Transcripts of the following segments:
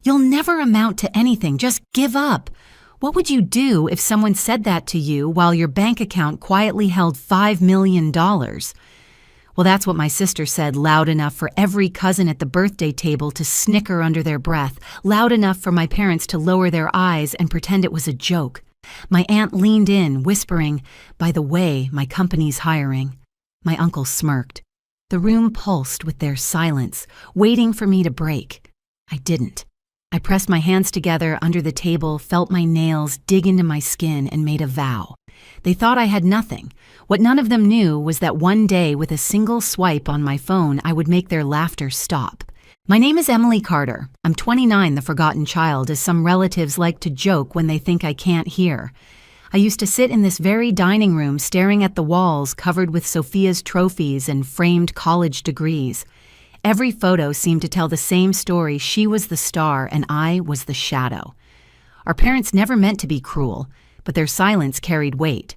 You'll never amount to anything, just give up. What would you do if someone said that to you while your bank account quietly held $5 million? Well, that's what my sister said loud enough for every cousin at the birthday table to snicker under their breath, loud enough for my parents to lower their eyes and pretend it was a joke. My aunt leaned in, whispering, "By the way, my company's hiring." My uncle smirked. The room pulsed with their silence, waiting for me to break. I didn't. I pressed my hands together under the table, felt my nails dig into my skin, and made a vow. They thought I had nothing. What none of them knew was that one day, with a single swipe on my phone, I would make their laughter stop. My name is Emily Carter. I'm 29, the forgotten child, as some relatives like to joke when they think I can't hear. I used to sit in this very dining room staring at the walls covered with Sophia's trophies and framed college degrees. Every photo seemed to tell the same story. She was the star and I was the shadow. Our parents never meant to be cruel, but their silence carried weight.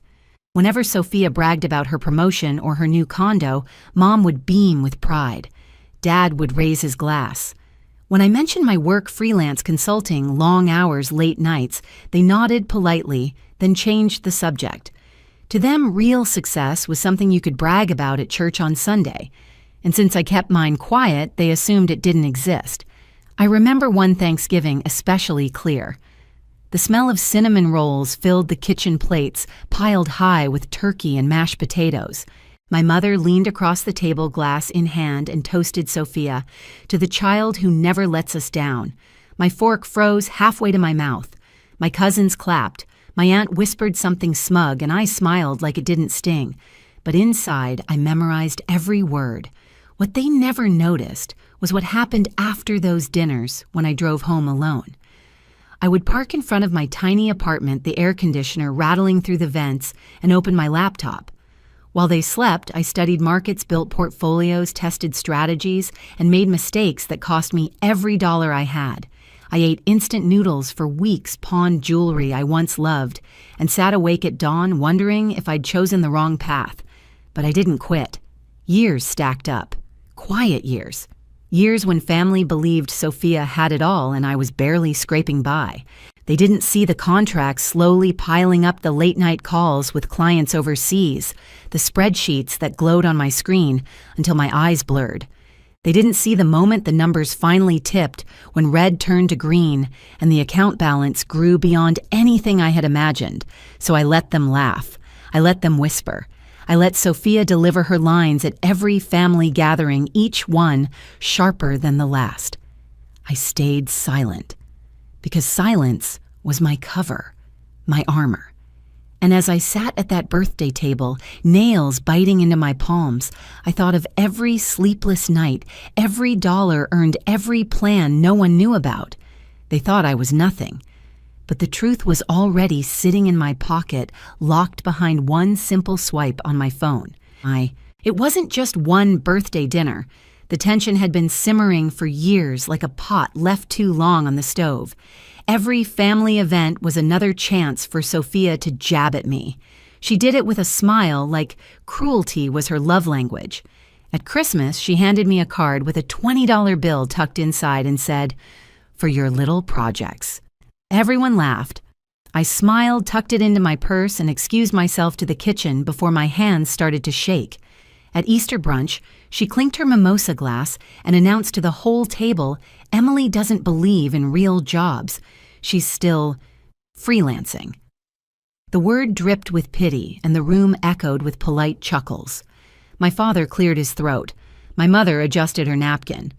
Whenever Sophia bragged about her promotion or her new condo, Mom would beam with pride. Dad would raise his glass. When I mentioned my work freelance consulting, long hours, late nights, they nodded politely, then changed the subject. To them, real success was something you could brag about at church on Sunday. And since I kept mine quiet, they assumed it didn't exist. I remember one Thanksgiving especially clear. The smell of cinnamon rolls filled the kitchen plates, piled high with turkey and mashed potatoes. My mother leaned across the table, glass in hand, and toasted Sophia, "To the child who never lets us down." My fork froze halfway to my mouth. My cousins clapped. My aunt whispered something smug, and I smiled like it didn't sting. But inside, I memorized every word. What they never noticed was what happened after those dinners when I drove home alone. I would park in front of my tiny apartment, the air conditioner rattling through the vents, and open my laptop. While they slept, I studied markets, built portfolios, tested strategies, and made mistakes that cost me every dollar I had. I ate instant noodles for weeks, pawned jewelry I once loved, and sat awake at dawn wondering if I'd chosen the wrong path. But I didn't quit. Years stacked up. Quiet years. Years when family believed Sophia had it all and I was barely scraping by. They didn't see the contracts slowly piling up, the late-night calls with clients overseas, the spreadsheets that glowed on my screen until my eyes blurred. They didn't see the moment the numbers finally tipped, when red turned to green and the account balance grew beyond anything I had imagined. So I let them laugh. I let them whisper. I let Sophia deliver her lines at every family gathering, each one sharper than the last. I stayed silent, because silence was my cover, my armor. And as I sat at that birthday table, nails biting into my palms, I thought of every sleepless night, every dollar earned, every plan no one knew about. They thought I was nothing. But the truth was already sitting in my pocket, locked behind one simple swipe on my phone. It wasn't just one birthday dinner. The tension had been simmering for years like a pot left too long on the stove. Every family event was another chance for Sophia to jab at me. She did it with a smile, like cruelty was her love language. At Christmas, she handed me a card with a $20 bill tucked inside and said, "For your little projects." Everyone laughed. I smiled, tucked it into my purse, and excused myself to the kitchen before my hands started to shake. At Easter brunch, she clinked her mimosa glass and announced to the whole table, "Emily doesn't believe in real jobs. She's still freelancing." The word dripped with pity, and the room echoed with polite chuckles. My father cleared his throat. My mother adjusted her napkin.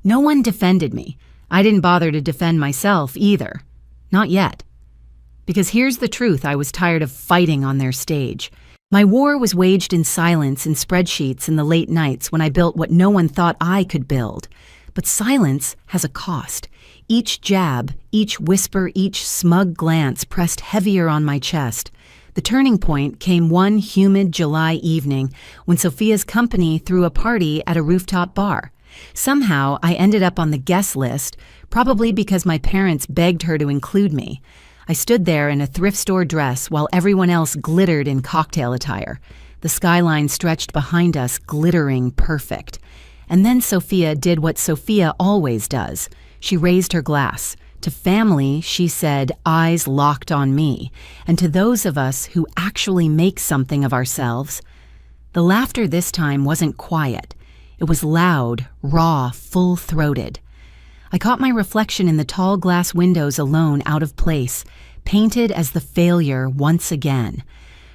No one defended me. I didn't bother to defend myself either. Not yet. Because here's the truth: I was tired of fighting on their stage. My war was waged in silence, in spreadsheets, in the late nights when I built what no one thought I could build. But silence has a cost. Each jab, each whisper, each smug glance pressed heavier on my chest. The turning point came one humid July evening when Sophia's company threw a party at a rooftop bar. Somehow, I ended up on the guest list, probably because my parents begged her to include me. I stood there in a thrift store dress while everyone else glittered in cocktail attire. The skyline stretched behind us, glittering perfect. And then Sophia did what Sophia always does. She raised her glass. To family, she said, eyes locked on me, and to those of us who actually make something of ourselves. The laughter this time wasn't quiet. It was loud, raw, full-throated. I caught my reflection in the tall glass windows alone out of place, painted as the failure once again.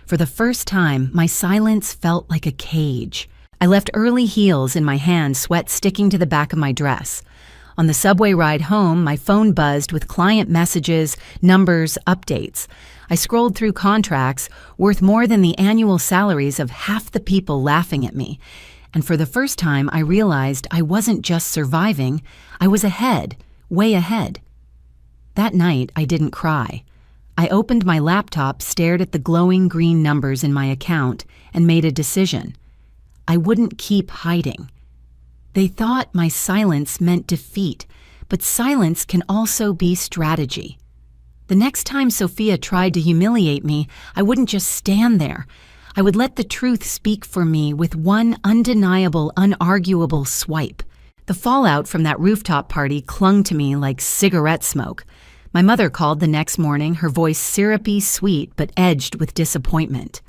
For the first time, my silence felt like a cage. I left early heels in my hand, sweat sticking to the back of my dress. On the subway ride home, my phone buzzed with client messages, numbers, updates. I scrolled through contracts worth more than the annual salaries of half the people laughing at me. And for the first time, I realized I wasn't just surviving, I was ahead, way ahead. That night, I didn't cry. I opened my laptop, stared at the glowing green numbers in my account, and made a decision. I wouldn't keep hiding. They thought my silence meant defeat, but silence can also be strategy. The next time Sophia tried to humiliate me, I wouldn't just stand there. I would let the truth speak for me with one undeniable, unarguable swipe. The fallout from that rooftop party clung to me like cigarette smoke. My mother called the next morning, her voice syrupy, sweet, but edged with disappointment.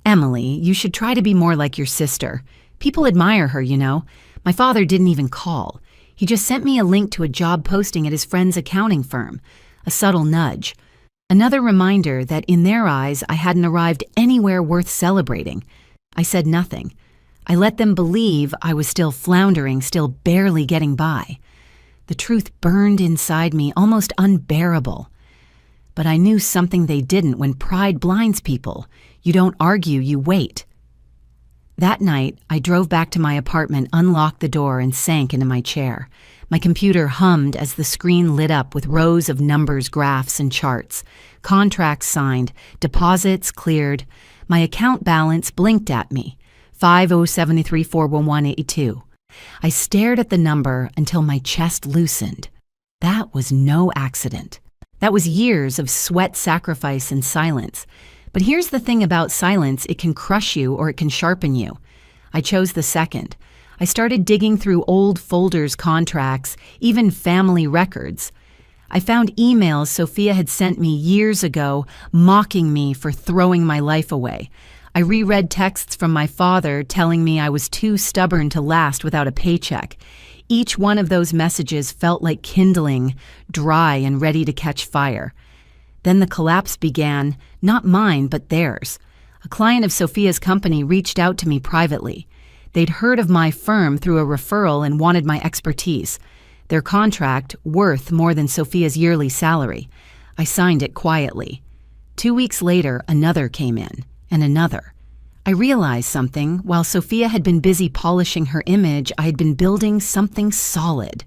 "Emily, you should try to be more like your sister. People admire her, you know. My father didn't even call. He just sent me a link to a job posting at his friend's accounting firm. A subtle nudge. Another reminder that in their eyes I hadn't arrived anywhere worth celebrating. I said nothing. I let them believe I was still floundering, still barely getting by. The truth burned inside me, almost unbearable. But I knew something they didn't when pride blinds people. You don't argue, you wait. That night, I drove back to my apartment, unlocked the door, and sank into my chair. My computer hummed as the screen lit up with rows of numbers, graphs, and charts. Contracts signed, deposits cleared. My account balance blinked at me, 5073411882. I stared at the number until my chest loosened. That was no accident. That was years of sweat, sacrifice, and silence. But here's the thing about silence, it can crush you or it can sharpen you. I chose the second. I started digging through old folders, contracts, even family records. I found emails Sophia had sent me years ago, mocking me for throwing my life away. I reread texts from my father telling me I was too stubborn to last without a paycheck. Each one of those messages felt like kindling, dry and ready to catch fire. Then the collapse began, not mine, but theirs. A client of Sophia's company reached out to me privately. They'd heard of my firm through a referral and wanted my expertise. Their contract, worth more than Sophia's yearly salary. I signed it quietly. 2 weeks later, another came in, and another. I realized something. While Sophia had been busy polishing her image, I had been building something solid.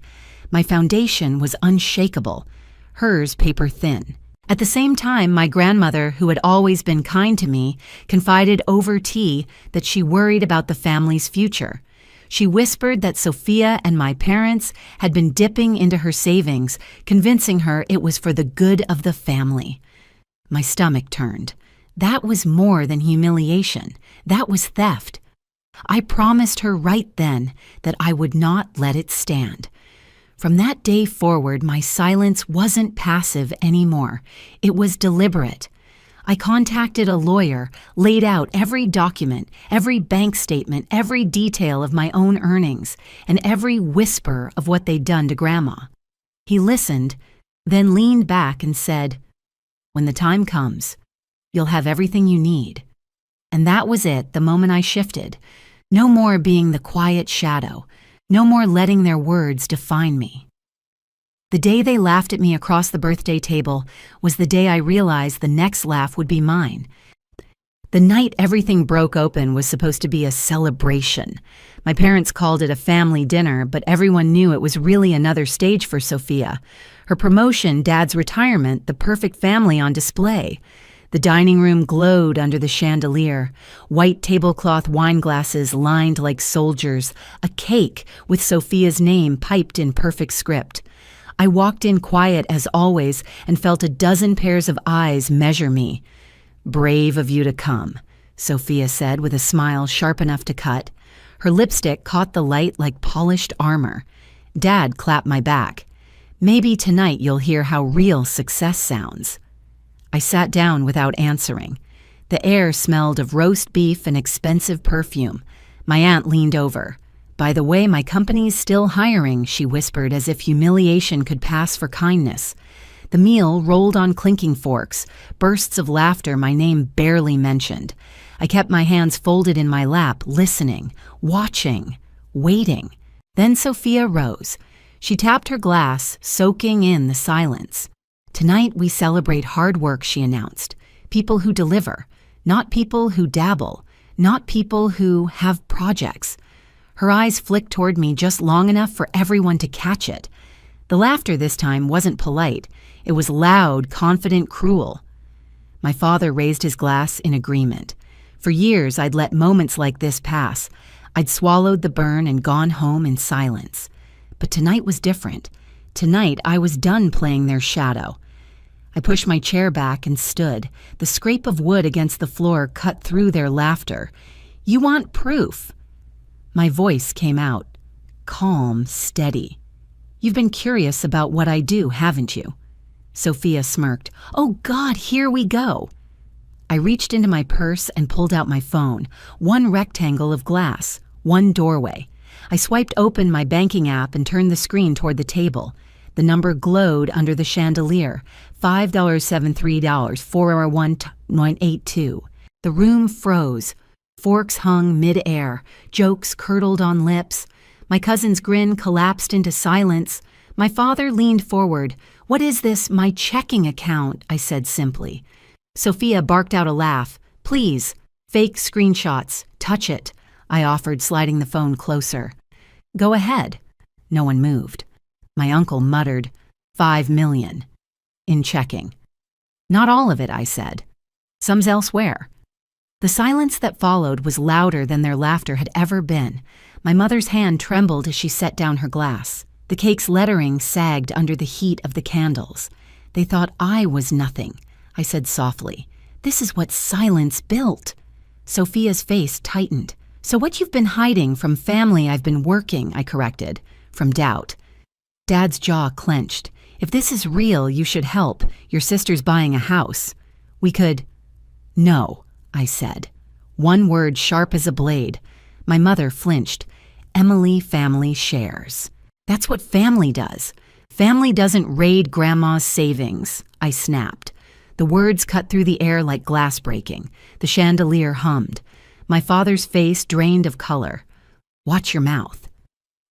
My foundation was unshakable, hers paper thin. At the same time, my grandmother, who had always been kind to me, confided over tea that she worried about the family's future. She whispered that Sophia and my parents had been dipping into her savings, convincing her it was for the good of the family. My stomach turned. That was more than humiliation. That was theft. I promised her right then that I would not let it stand. From that day forward, my silence wasn't passive anymore. It was deliberate. I contacted a lawyer, laid out every document, every bank statement, every detail of my own earnings, and every whisper of what they'd done to Grandma. He listened, then leaned back and said, "When the time comes, you'll have everything you need." And that was it, the moment I shifted. No more being the quiet shadow. No more letting their words define me. The day they laughed at me across the birthday table was the day I realized the next laugh would be mine. The night everything broke open was supposed to be a celebration. My parents called it a family dinner, but everyone knew it was really another stage for Sophia. Her promotion, Dad's retirement, the perfect family on display. The dining room glowed under the chandelier, white tablecloth wine glasses lined like soldiers, a cake with Sophia's name piped in perfect script. I walked in quiet as always and felt a dozen pairs of eyes measure me. "Brave of you to come," Sophia said with a smile sharp enough to cut. Her lipstick caught the light like polished armor. Dad clapped my back. Maybe tonight you'll hear how real success sounds." I sat down without answering. The air smelled of roast beef and expensive perfume. My aunt leaned over. "By the way, my company's still hiring," she whispered as if humiliation could pass for kindness. The meal rolled on clinking forks, bursts of laughter my name barely mentioned. I kept my hands folded in my lap, listening, watching, waiting. Then Sophia rose. She tapped her glass, soaking in the silence. "Tonight we celebrate hard work," she announced. "People who deliver, not people who dabble, not people who have projects." Her eyes flicked toward me just long enough for everyone to catch it. The laughter this time wasn't polite. It was loud, confident, cruel. My father raised his glass in agreement. For years, I'd let moments like this pass. I'd swallowed the burn and gone home in silence. But tonight was different. Tonight, I was done playing their shadow. I pushed my chair back and stood. The scrape of wood against the floor cut through their laughter. "You want proof?" My voice came out, calm, steady. "You've been curious about what I do, haven't you?" Sophia smirked. "Oh God, here we go." I reached into my purse and pulled out my phone. One rectangle of glass, one doorway. I swiped open my banking app and turned the screen toward the table. The number glowed under the chandelier. $5.73, 401-982. The room froze. Forks hung mid-air. Jokes curdled on lips. My cousin's grin collapsed into silence. My father leaned forward. "What is this, my checking account?" I said simply. Sophia barked out a laugh. "Please, fake screenshots. Touch it," I offered, sliding the phone closer. "Go ahead." No one moved. My uncle muttered, $5 million. In checking. "Not all of it," I said. "Some's elsewhere." The silence that followed was louder than their laughter had ever been. My mother's hand trembled as she set down her glass. The cake's lettering sagged under the heat of the candles. "They thought I was nothing," I said softly. "This is what silence built." Sophia's face tightened. "So what you've been hiding from family I've been working," I corrected, from doubt. Dad's jaw clenched. "If this is real, you should help. Your sister's buying a house. We could—" "No," I said. One word sharp as a blade. My mother flinched. "Emily family shares. That's what family does. Family doesn't raid grandma's savings," I snapped. The words cut through the air like glass breaking. The chandelier hummed. My father's face drained of color. "Watch your mouth."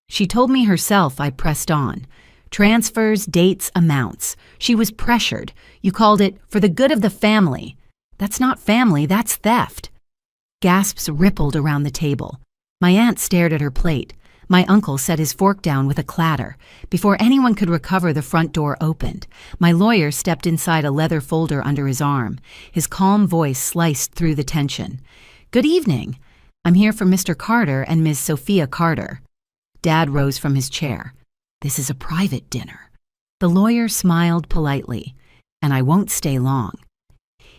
She told me herself. I pressed on. "Transfers, dates, amounts. She was pressured. You called it for the good of the family." "That's not family, that's theft." Gasps rippled around the table. My aunt stared at her plate. My uncle set his fork down with a clatter. Before anyone could recover, the front door opened. My lawyer stepped inside, a leather folder under his arm. His calm voice sliced through the tension. "Good evening. I'm here for Mr. Carter and Ms. Sophia Carter." Dad rose from his chair. "This is a private dinner." The lawyer smiled politely. "And I won't stay long."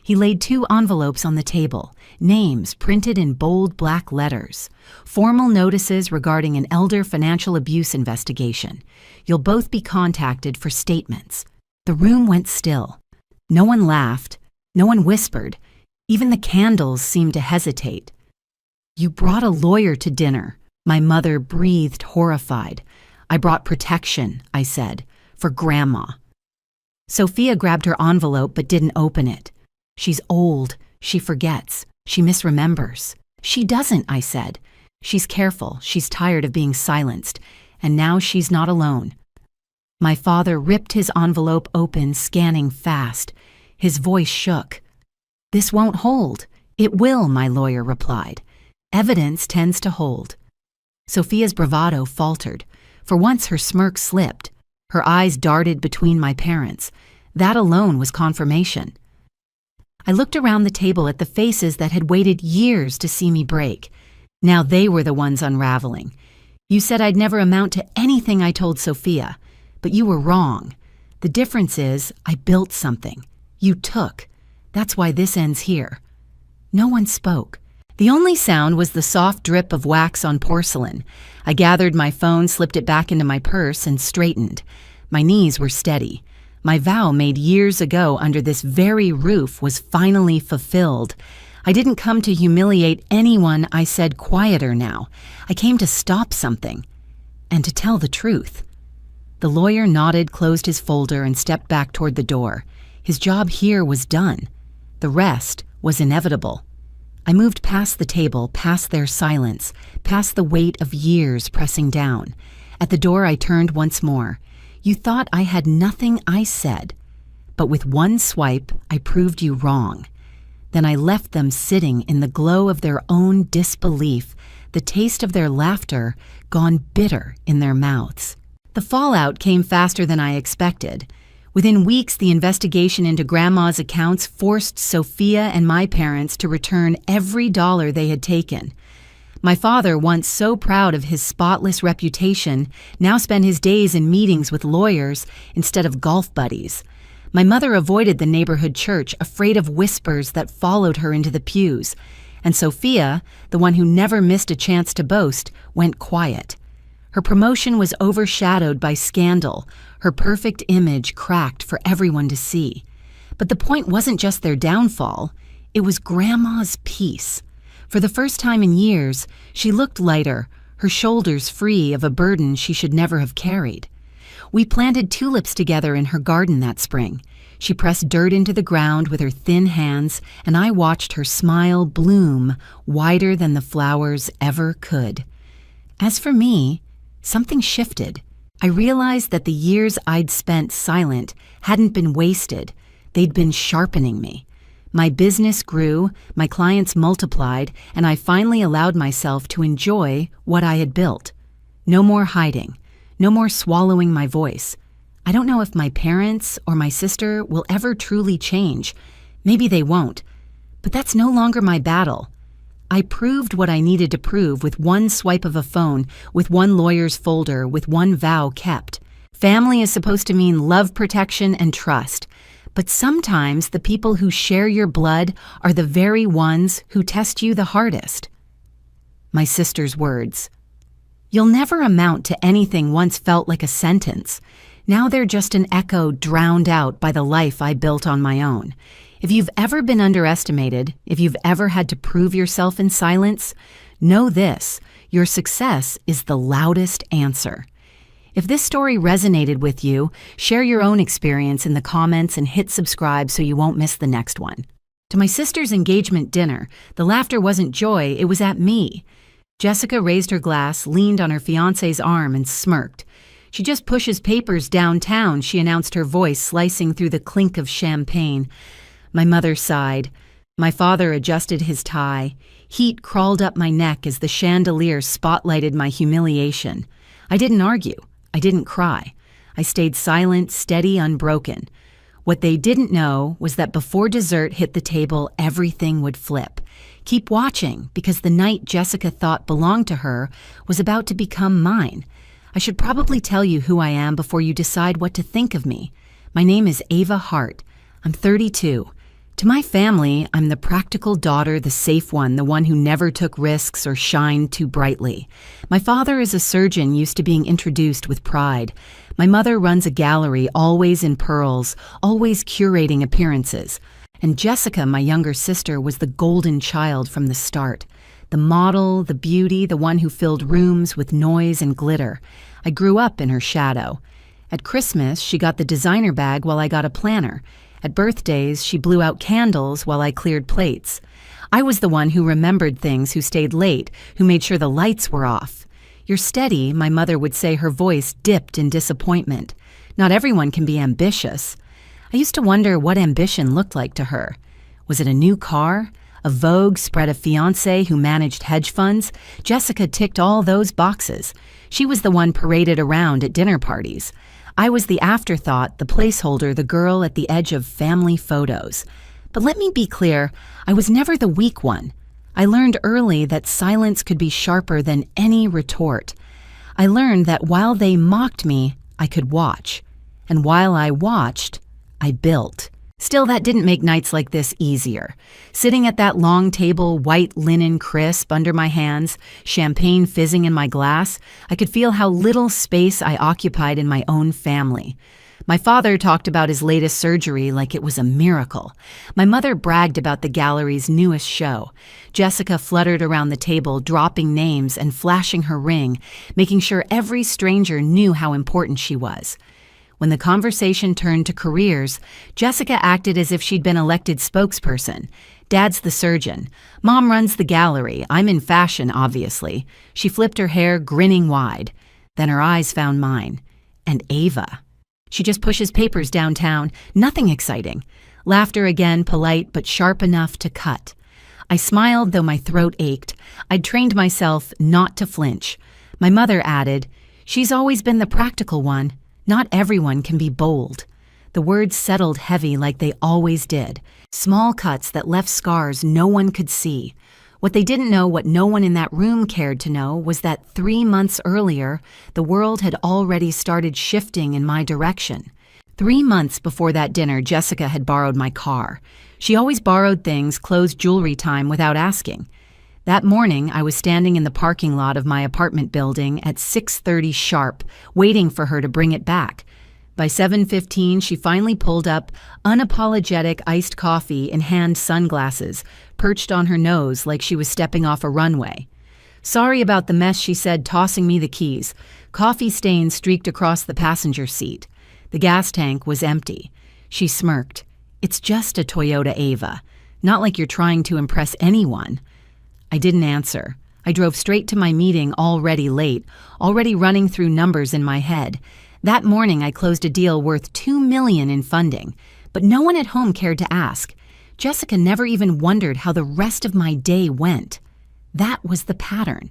He laid 2 envelopes on the table, names printed in bold black letters. "Formal notices regarding an elder financial abuse investigation. You'll both be contacted for statements." The room went still. No one laughed. No one whispered. Even the candles seemed to hesitate. "You brought a lawyer to dinner," my mother breathed, horrified. "I brought protection," I said, "for Grandma." Sophia grabbed her envelope but didn't open it. "She's old. She forgets. She misremembers." "She doesn't," I said. "She's careful. She's tired of being silenced. And now she's not alone." My father ripped his envelope open, scanning fast. His voice shook. "This won't hold." "It will," my lawyer replied. "Evidence tends to hold." Sophia's bravado faltered. For once her smirk slipped. Her eyes darted between my parents. That alone was confirmation. I looked around the table at the faces that had waited years to see me break. Now they were the ones unraveling. "You said I'd never amount to anything," I told Sophia. "But you were wrong. The difference is I built something. You took. That's why this ends here." No one spoke. The only sound was the soft drip of wax on porcelain. I gathered my phone, slipped it back into my purse, and straightened. My knees were steady. My vow made years ago under this very roof was finally fulfilled. I didn't come to humiliate anyone, I said quieter now. I came to stop something. And to tell the truth. The lawyer nodded, closed his folder, and stepped back toward the door. His job here was done. The rest was inevitable. I moved past the table, past their silence, past the weight of years pressing down. At the door I turned once more. You thought I had nothing, I said. But with one swipe, I proved you wrong. Then I left them sitting in the glow of their own disbelief, the taste of their laughter gone bitter in their mouths. The fallout came faster than I expected. Within weeks, the investigation into Grandma's accounts forced Sophia and my parents to return every dollar they had taken. My father, once so proud of his spotless reputation, now spent his days in meetings with lawyers instead of golf buddies. My mother avoided the neighborhood church, afraid of whispers that followed her into the pews. And Sophia, the one who never missed a chance to boast, went quiet. Her promotion was overshadowed by scandal, her perfect image cracked for everyone to see. But the point wasn't just their downfall, it was Grandma's peace. For the first time in years, she looked lighter, her shoulders free of a burden she should never have carried. We planted tulips together in her garden that spring. She pressed dirt into the ground with her thin hands, and I watched her smile bloom wider than the flowers ever could. As for me, something shifted. I realized that the years I'd spent silent hadn't been wasted. They'd been sharpening me. My business grew, my clients multiplied, and I finally allowed myself to enjoy what I had built. No more hiding. No more swallowing my voice. I don't know if my parents or my sister will ever truly change. Maybe they won't. But that's no longer my battle. I proved what I needed to prove with one swipe of a phone, with one lawyer's folder, with one vow kept. Family is supposed to mean love, protection, and trust. But sometimes the people who share your blood are the very ones who test you the hardest. My sister's words. You'll never amount to anything once felt like a sentence. Now they're just an echo drowned out by the life I built on my own. If you've ever been underestimated, if you've ever had to prove yourself in silence, know this, your success is the loudest answer. If this story resonated with you, share your own experience in the comments and hit subscribe so you won't miss the next one. To my sister's engagement dinner, the laughter wasn't joy, it was at me. Jessica raised her glass, leaned on her fiancé's arm, and smirked. She just pushes papers downtown, she announced, her voice slicing through the clink of champagne. My mother sighed. My father adjusted his tie. Heat crawled up my neck as the chandelier spotlighted my humiliation. I didn't argue. I didn't cry. I stayed silent, steady, unbroken. What they didn't know was that before dessert hit the table, everything would flip. Keep watching, because the night Jessica thought belonged to her was about to become mine. I should probably tell you who I am before you decide what to think of me. My name is Ava Hart. I'm 32. To my family, I'm the practical daughter, the safe one, the one who never took risks or shined too brightly. My father is a surgeon used to being introduced with pride. My mother runs a gallery, always in pearls, always curating appearances. And Jessica, my younger sister, was the golden child from the start. The model, the beauty, the one who filled rooms with noise and glitter. I grew up in her shadow. At Christmas, she got the designer bag while I got a planner. At birthdays, she blew out candles while I cleared plates. I was the one who remembered things, who stayed late, who made sure the lights were off. You're steady, my mother would say, her voice dipped in disappointment. Not everyone can be ambitious. I used to wonder what ambition looked like to her. Was it a new car? A Vogue spread of fiancé who managed hedge funds? Jessica ticked all those boxes. She was the one paraded around at dinner parties. I was the afterthought, the placeholder, the girl at the edge of family photos. But let me be clear, I was never the weak one. I learned early that silence could be sharper than any retort. I learned that while they mocked me, I could watch. And while I watched, I built. Still, that didn't make nights like this easier. Sitting at that long table, white linen crisp under my hands, champagne fizzing in my glass, I could feel how little space I occupied in my own family. My father talked about his latest surgery like it was a miracle. My mother bragged about the gallery's newest show. Jessica fluttered around the table, dropping names and flashing her ring, making sure every stranger knew how important she was. When the conversation turned to careers, Jessica acted as if she'd been elected spokesperson. Dad's the surgeon. Mom runs the gallery. I'm in fashion, obviously. She flipped her hair, grinning wide. Then her eyes found mine. And Ava. She just pushes papers downtown. Nothing exciting. Laughter again, polite but sharp enough to cut. I smiled, though my throat ached. I'd trained myself not to flinch. My mother added, "She's always been the practical one. Not everyone can be bold." The words settled heavy like they always did. Small cuts that left scars no one could see. What they didn't know, what no one in that room cared to know, was that 3 months earlier, the world had already started shifting in my direction. 3 months before that dinner, Jessica had borrowed my car. She always borrowed things, closed jewelry time without asking. That morning, I was standing in the parking lot of my apartment building at 6:30 sharp, waiting for her to bring it back. By 7:15, she finally pulled up, unapologetic iced coffee in hand, sunglasses, perched on her nose like she was stepping off a runway. "Sorry about the mess," she said, tossing me the keys. Coffee stains streaked across the passenger seat. The gas tank was empty. She smirked. "It's just a Toyota Ava. Not like you're trying to impress anyone." I didn't answer. I drove straight to my meeting, already late, already running through numbers in my head. That morning, I closed a deal worth $2 million in funding, but no one at home cared to ask. Jessica never even wondered how the rest of my day went. That was the pattern.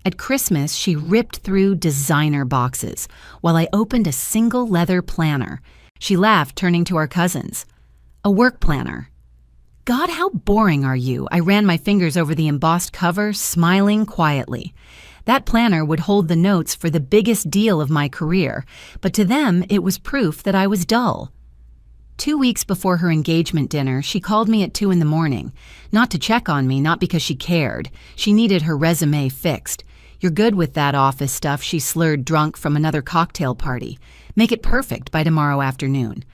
At Christmas, she ripped through designer boxes while I opened a single leather planner. She laughed, turning to our cousins. "A work planner." "God, how boring are you?" I ran my fingers over the embossed cover, smiling quietly. That planner would hold the notes for the biggest deal of my career, but to them it was proof that I was dull. 2 weeks before her engagement dinner, she called me at 2 in the morning. Not to check on me, not because she cared. She needed her resume fixed. "You're good with that office stuff," she slurred, drunk from another cocktail party. "Make it perfect by tomorrow afternoon."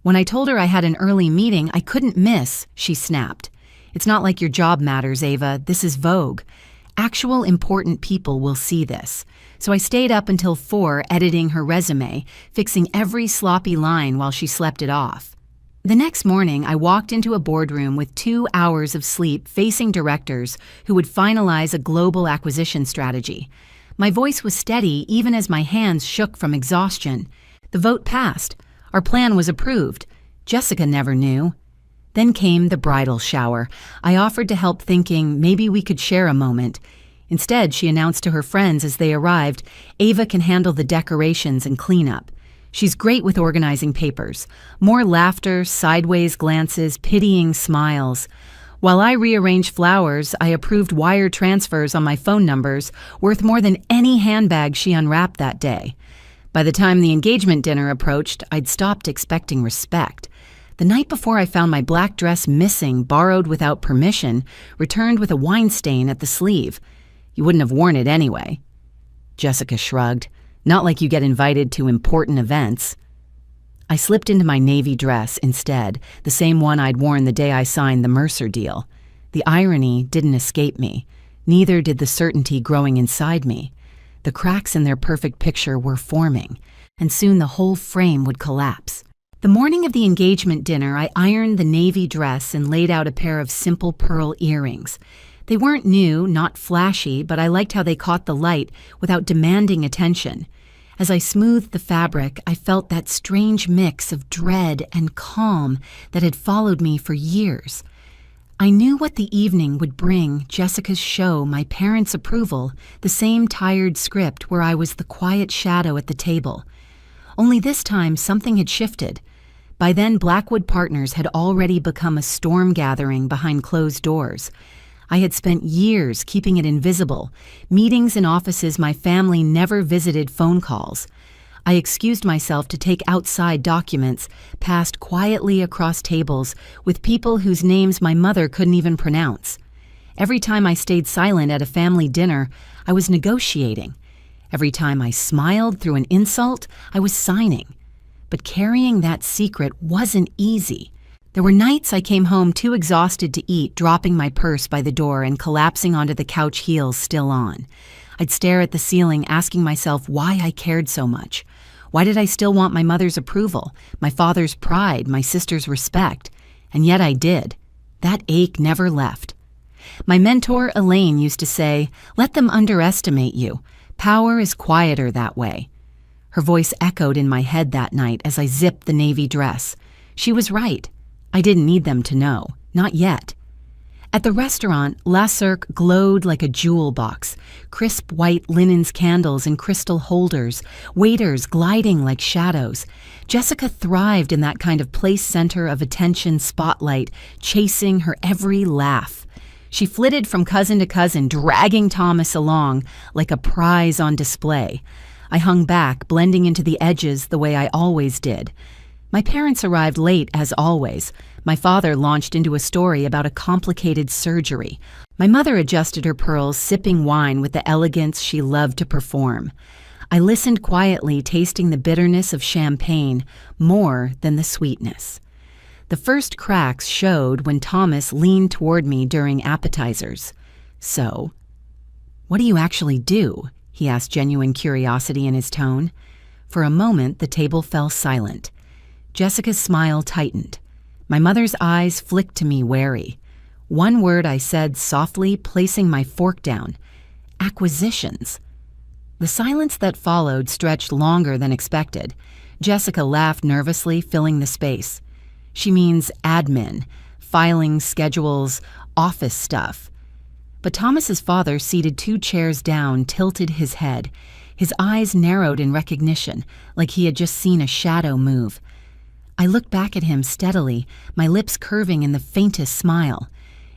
When I told her I had an early meeting I couldn't miss, she snapped. "It's not like your job matters, Ava. This is Vogue. Actual important people will see this." So I stayed up until 4 editing her resume, fixing every sloppy line while she slept it off. The next morning, I walked into a boardroom with 2 hours of sleep facing directors who would finalize a global acquisition strategy. My voice was steady even as my hands shook from exhaustion. The vote passed. Our plan was approved. Jessica never knew. Then came the bridal shower. I offered to help, thinking maybe we could share a moment. Instead, she announced to her friends as they arrived, "Ava can handle the decorations and cleanup. She's great with organizing papers." More laughter, sideways glances, pitying smiles. While I rearranged flowers, I approved wire transfers on my phone numbers, worth more than any handbag she unwrapped that day. By the time the engagement dinner approached, I'd stopped expecting respect. The night before, I found my black dress missing, borrowed without permission, returned with a wine stain at the sleeve. "You wouldn't have worn it anyway." Jessica shrugged. "Not like you get invited to important events." I slipped into my navy dress instead, the same one I'd worn the day I signed the Mercer deal. The irony didn't escape me. Neither did the certainty growing inside me. The cracks in their perfect picture were forming, and soon the whole frame would collapse. The morning of the engagement dinner, I ironed the navy dress and laid out a pair of simple pearl earrings. They weren't new, not flashy, but I liked how they caught the light without demanding attention. As I smoothed the fabric, I felt that strange mix of dread and calm that had followed me for years. I knew what the evening would bring: Jessica's show, my parents' approval, the same tired script where I was the quiet shadow at the table. Only this time, something had shifted. By then, Blackwood Partners had already become a storm gathering behind closed doors. I had spent years keeping it invisible, meetings in offices my family never visited, phone calls. I excused myself to take outside documents, passed quietly across tables with people whose names my mother couldn't even pronounce. Every time I stayed silent at a family dinner, I was negotiating. Every time I smiled through an insult, I was signing. But carrying that secret wasn't easy. There were nights I came home too exhausted to eat, dropping my purse by the door and collapsing onto the couch, heels still on. I'd stare at the ceiling, asking myself why I cared so much. Why did I still want my mother's approval, my father's pride, my sister's respect? And yet I did. That ache never left. My mentor, Elaine, used to say, "Let them underestimate you. Power is quieter that way." Her voice echoed in my head that night as I zipped the navy dress. She was right. I didn't need them to know. Not yet. At the restaurant, La Cirque glowed like a jewel box, crisp white linens candles in crystal holders, waiters gliding like shadows. Jessica thrived in that kind of place center of attention spotlight, chasing her every laugh. She flitted from cousin to cousin, dragging Thomas along like a prize on display. I hung back, blending into the edges the way I always did. My parents arrived late, as always. My father launched into a story about a complicated surgery. My mother adjusted her pearls, sipping wine with the elegance she loved to perform. I listened quietly, tasting the bitterness of champagne more than the sweetness. The first cracks showed when Thomas leaned toward me during appetizers. "So, what do you actually do?" he asked, genuine curiosity in his tone. For a moment, the table fell silent. Jessica's smile tightened. My mother's eyes flicked to me, wary. One word I said softly, placing my fork down. "Acquisitions." The silence that followed stretched longer than expected. Jessica laughed nervously, filling the space. "She means admin, filing schedules, office stuff." But Thomas's father, seated 2 chairs down, tilted his head. His eyes narrowed in recognition, like he had just seen a shadow move. I looked back at him steadily, my lips curving in the faintest smile.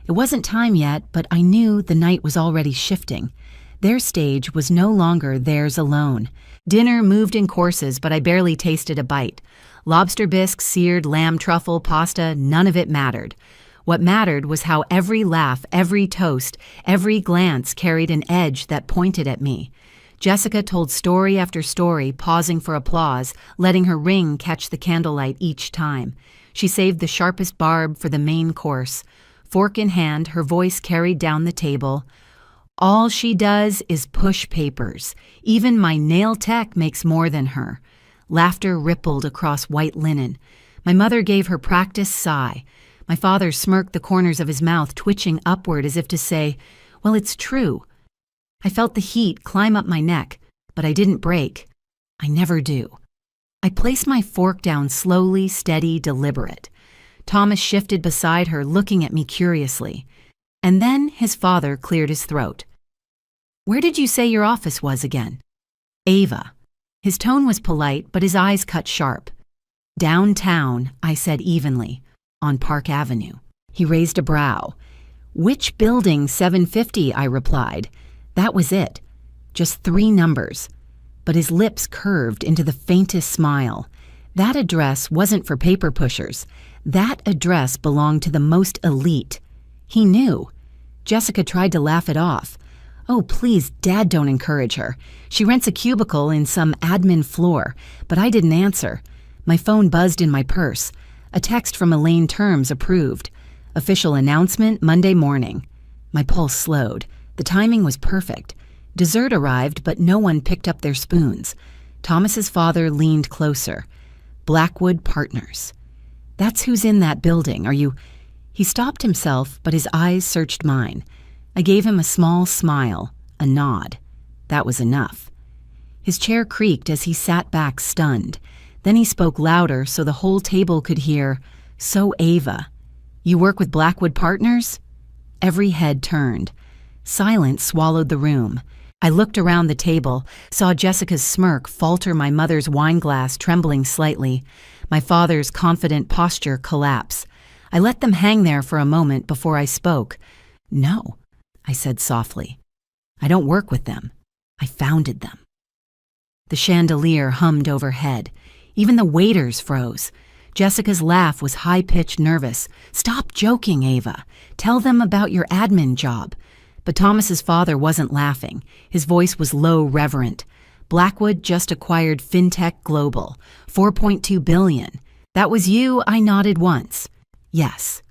It wasn't time yet, but I knew the night was already shifting. Their stage was no longer theirs alone. Dinner moved in courses, but I barely tasted a bite. Lobster bisques, seared lamb truffle, pasta, none of it mattered. What mattered was how every laugh, every toast, every glance carried an edge that pointed at me. Jessica told story after story, pausing for applause, letting her ring catch the candlelight each time. She saved the sharpest barb for the main course. Fork in hand, her voice carried down the table. "All she does is push papers. Even my nail tech makes more than her." Laughter rippled across white linen. My mother gave her practiced sigh. My father smirked, the corners of his mouth twitching upward as if to say, "Well, it's true." I felt the heat climb up my neck, but I didn't break. I never do. I placed my fork down slowly, steady, deliberate. Thomas shifted beside her, looking at me curiously. And then his father cleared his throat. "Where did you say your office was again?" "Ava." His tone was polite, but his eyes cut sharp. "Downtown," I said evenly, "on Park Avenue." He raised a brow. "Which building? 750, I replied. That was it. Just 3 numbers. But his lips curved into the faintest smile. That address wasn't for paper pushers. That address belonged to the most elite. He knew. Jessica tried to laugh it off. "Oh, please, Dad, don't encourage her. She rents a cubicle in some admin floor." But I didn't answer. My phone buzzed in my purse. A text from Elaine Terms, approved. Official announcement Monday morning. My pulse slowed. The timing was perfect. Dessert arrived, but no one picked up their spoons. Thomas's father leaned closer. "Blackwood Partners." "That's who's in that building. Are you—" He stopped himself, but his eyes searched mine. I gave him a small smile, a nod. That was enough. His chair creaked as he sat back, stunned. Then he spoke louder so the whole table could hear, "So, Ava, you work with Blackwood Partners?" Every head turned. Silence swallowed the room. I looked around the table, saw Jessica's smirk falter, my mother's wine glass trembling slightly, my father's confident posture collapse. I let them hang there for a moment before I spoke. "No," I said softly. "I don't work with them. I founded them." The chandelier hummed overhead. Even the waiters froze. Jessica's laugh was high-pitched, nervous. "Stop joking, Ava. Tell them about your admin job." But Thomas's father wasn't laughing. His voice was low, reverent. "Blackwood just acquired FinTech Global. $4.2 billion. That was you?" I nodded once. "Yes."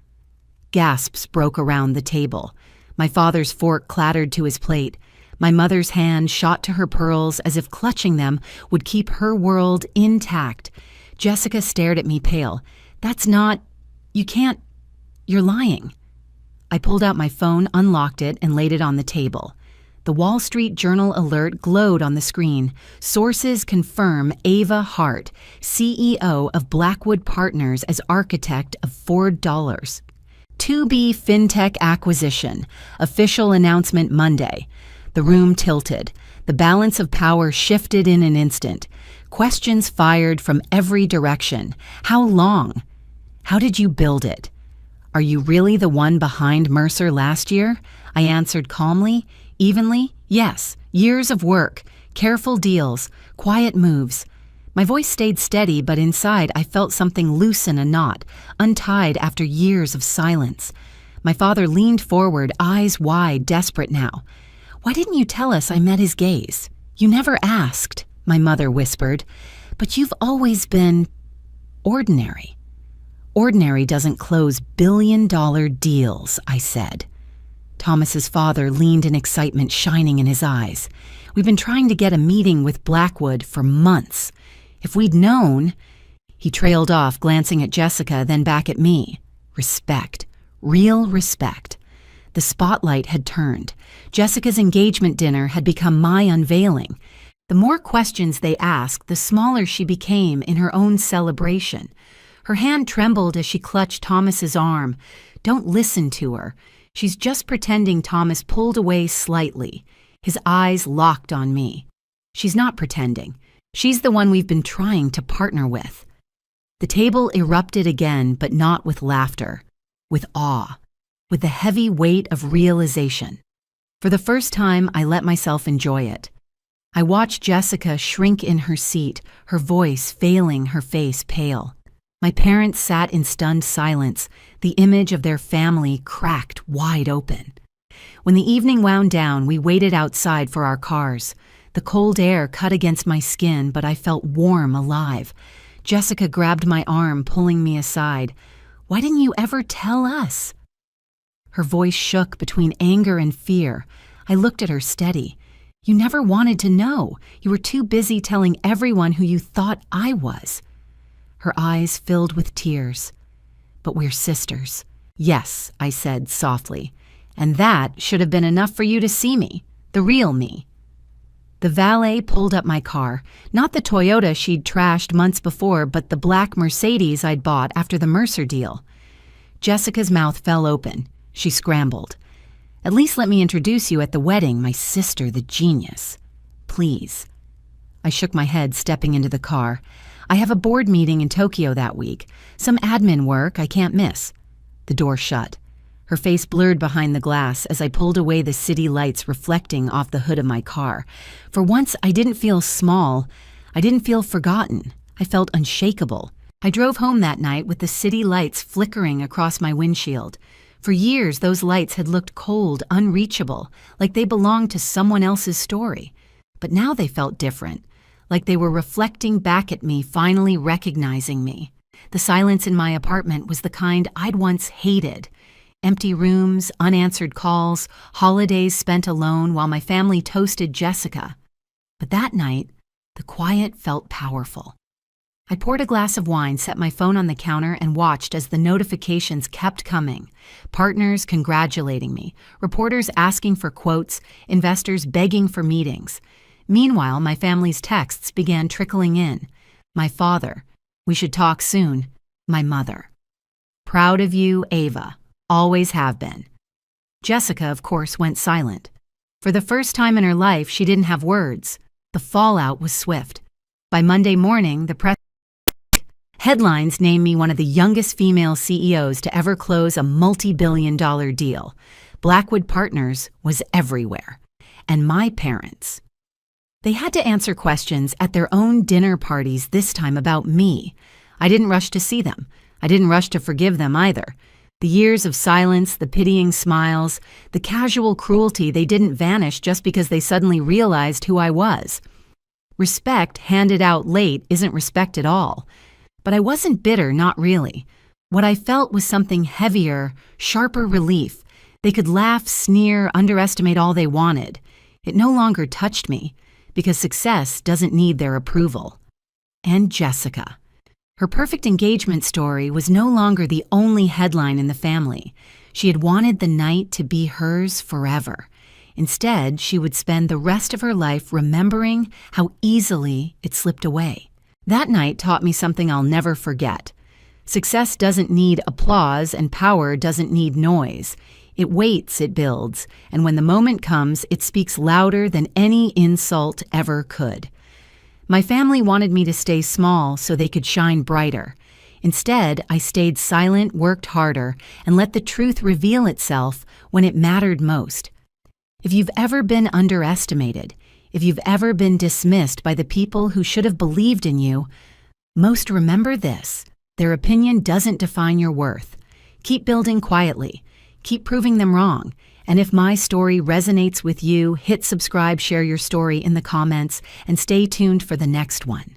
Gasps broke around the table. My father's fork clattered to his plate. My mother's hand shot to her pearls as if clutching them would keep her world intact. Jessica stared at me, pale. "That's not... You can't... You're lying." I pulled out my phone, unlocked it, and laid it on the table. The Wall Street Journal alert glowed on the screen. Sources confirm Ava Hart, CEO of Blackwood Partners, as architect of Ford Dollars. 2B FinTech acquisition. Official announcement Monday. The room tilted. The balance of power shifted in an instant. Questions fired from every direction. How long? How did you build it? Are you really the one behind Mercer last year? I answered calmly, evenly. Yes, years of work, careful deals, quiet moves. My voice stayed steady, but inside I felt something loosen a knot, untied after years of silence. My father leaned forward, eyes wide, desperate now. "Why didn't you tell us?" I met his gaze. "You never asked," my mother whispered. "But you've always been ordinary." "Ordinary doesn't close billion-dollar deals," I said. Thomas's father leaned in excitement, shining in his eyes. "We've been trying to get a meeting with Blackwood for months. If we'd known..." He trailed off, glancing at Jessica, then back at me. Respect. Real respect. The spotlight had turned. Jessica's engagement dinner had become my unveiling. The more questions they asked, the smaller she became in her own celebration. Her hand trembled as she clutched Thomas's arm. "Don't listen to her. She's just pretending." Thomas pulled away slightly. His eyes locked on me. "She's not pretending. She's the one we've been trying to partner with." The table erupted again, but not with laughter, with awe, with the heavy weight of realization. For the first time, I let myself enjoy it. I watched Jessica shrink in her seat, her voice failing, her face pale. My parents sat in stunned silence, the image of their family cracked wide open. When the evening wound down, we waited outside for our cars. The cold air cut against my skin, but I felt warm, alive. Jessica grabbed my arm, pulling me aside. "Why didn't you ever tell us?" Her voice shook between anger and fear. I looked at her steady. "You never wanted to know. You were too busy telling everyone who you thought I was." Her eyes filled with tears. "But we're sisters." "Yes," I said softly. "And that should have been enough for you to see me, the real me." The valet pulled up my car, not the Toyota she'd trashed months before, but the black Mercedes I'd bought after the Mercer deal. Jessica's mouth fell open. She scrambled. "At least let me introduce you at the wedding, my sister, the genius. Please." I shook my head, stepping into the car. "I have a board meeting in Tokyo that week. Some admin work I can't miss." The door shut. Her face blurred behind the glass as I pulled away, the city lights reflecting off the hood of my car. For once, I didn't feel small. I didn't feel forgotten. I felt unshakable. I drove home that night with the city lights flickering across my windshield. For years, those lights had looked cold, unreachable, like they belonged to someone else's story. But now they felt different, like they were reflecting back at me, finally recognizing me. The silence in my apartment was the kind I'd once hated. Empty rooms, unanswered calls, holidays spent alone while my family toasted Jessica. But that night, the quiet felt powerful. I poured a glass of wine, set my phone on the counter, and watched as the notifications kept coming. Partners congratulating me, reporters asking for quotes, investors begging for meetings. Meanwhile, my family's texts began trickling in. My father, "We should talk soon." My mother, "Proud of you, Ava. Always have been." Jessica, of course, went silent. For the first time in her life, she didn't have words. The fallout was swift. By Monday morning, the press headlines named me one of the youngest female CEOs to ever close a multi-billion-dollar deal. Blackwood Partners was everywhere. And my parents. They had to answer questions at their own dinner parties this time about me. I didn't rush to see them. I didn't rush to forgive them either. The years of silence, the pitying smiles, the casual cruelty, they didn't vanish just because they suddenly realized who I was. Respect handed out late isn't respect at all. But I wasn't bitter, not really. What I felt was something heavier, sharper relief. They could laugh, sneer, underestimate all they wanted. It no longer touched me, because success doesn't need their approval. And Jessica. Her perfect engagement story was no longer the only headline in the family. She had wanted the night to be hers forever. Instead, she would spend the rest of her life remembering how easily it slipped away. That night taught me something I'll never forget. Success doesn't need applause and power doesn't need noise. It waits, it builds, and when the moment comes, it speaks louder than any insult ever could. My family wanted me to stay small so they could shine brighter. Instead, I stayed silent, worked harder, and let the truth reveal itself when it mattered most. If you've ever been underestimated, if you've ever been dismissed by the people who should have believed in you, most remember this: their opinion doesn't define your worth. Keep building quietly. Keep proving them wrong. And if my story resonates with you, hit subscribe, share your story in the comments, and stay tuned for the next one.